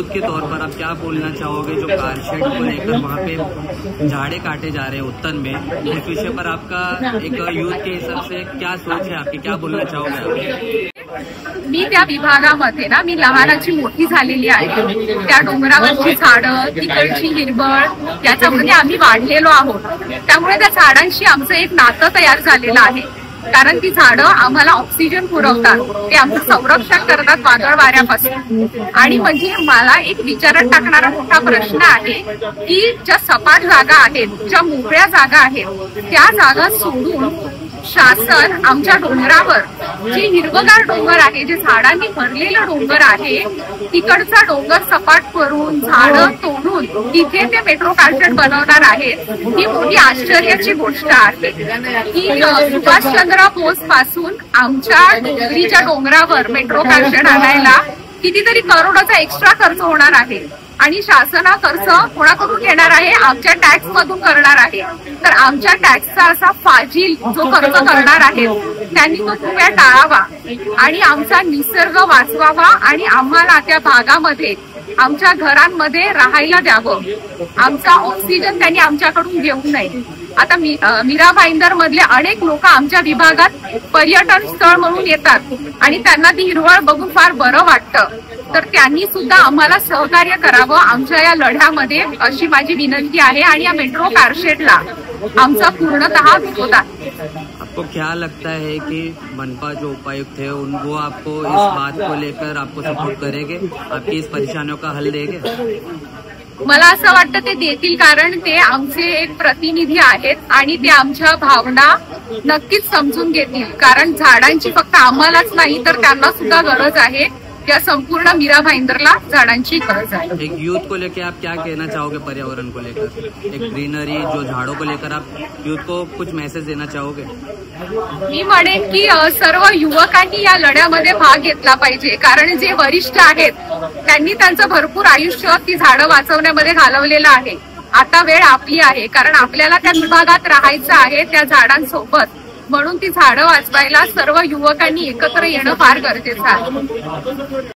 Youth के तौर पर आप क्या बोलना चाहोगे जो कारशेड को लेकर वहाँ पे झाड़े काटे जा रहे हैं उत्तन में, इस विषय पर आपका एक यूथ के हिसाब से क्या सोच है आपकी, क्या बोलना चाहोगे? मी त्या विभागामध्ये ना, मी लहानाची मोठी झालेली आहे। त्या डोंगरावरची झाडं, तिकडची हिरवळ याच्यामध्ये आम्ही वाढलेलो आहोत। त्यामुळे त्या झाडांशी आमचं एक नातं तयार झालेलं आहे, कारण ती झाडं आम्हाला ऑक्सिजन पुरवतात, ते आमचं संरक्षण करतात वादळ वाऱ्यापासून। आणि म्हणजे मला एक विचारात टाकणारा मोठा प्रश्न आहे की ज्या सपाट जागा आहेत, ज्या मोकळ्या जागा आहेत, त्या जागा सोडून शासन आमच्या डोंगरावर जे हिरवगार डोंगर आहे, जे झाडांनी भरलेलं डोंगर आहे, तिकडचा डोंगर सपाट करून झाडं तोडून तिथे ते मेट्रो कारशेड बनवणार आहेत। ही मोठी आश्चर्याची गोष्ट आहे की सुभाषचंद्र बोस पासून आमच्या डोंगरीच्या डोंगरावर मेट्रो कारशेड आणायला कितीतरी करोडोचा एक्स्ट्रा खर्च होणार आहे आणि शासन हा खर्च कोणाकडून घेणार आहे? आमच्या टॅक्स मधून करणार आहे। तर आमच्या टॅक्सचा असा फाजील जो खर्च करणार आहे त्यांनी तो कृपया टाळावा आणि आमचा निसर्ग वाचवावा आणि आम्हाला त्या भागामध्ये आमच्या घरांमध्ये राहायला द्यावं। आमचा ऑक्सिजन त्यांनी आमच्याकडून घेऊ नये। आता मीरा भाईंदर मधले अनेक लोक आमच्या विभागात पर्यटन स्थळ म्हणून येतात आणि त्यांना ती हिरवळ बघून फार बरं वाटतं, तर त्यांनी सुद्धा आम्हाला सहकार्य करावं आमच्या या लढ्यामध्ये, अशी माझी विनंती आहे। आणि या मेट्रो कारशेडला आमचा पूर्णतः विरोध आहे। आपको क्या लगता है कि मनपा जो उपायुक्त है वो आपको इस बात को लेकर आपको सपोर्ट करेंगे, आपकी इस परेशानियों का हल देंगे? मला असं वाटतं ते देतील, कारण ते आमचे एक प्रतिनिधी आहेत आणि ते आमच्या भावना नक्कीच समजून घेतील, कारण झाडांची फक्त आम्हालाच नाही तर त्यांना सुद्धा गरज आहे। या संपूर्ण मीरा भाईंदरला झाडांची गरज आहे। एक यूथ को लेकर आप क्या कहना चाहोगे पर्यावरण को लेकर, एक ग्रीनरी जो झाड़ों को लेकर आप यूथ को कुछ मैसेज देना चाहोगे? मी म्हणेन की सर्व युवकांनी या लढ्यामध्ये भाग घेतला पाहिजे, कारण जे वरिष्ठ आहेत त्यांनी त्यांचं भरपूर आयुष्य ती झाडं वाचवण्यामध्ये घालवलेलं आहे। आता वेळ आपली आहे, कारण आपल्याला त्या विभागात राहायचं आहे त्या झाडांसोबत, म्हणून ती झाडं वाचवायला सर्व युवकांनी एकत्र येणं फार गरजेचं आहे।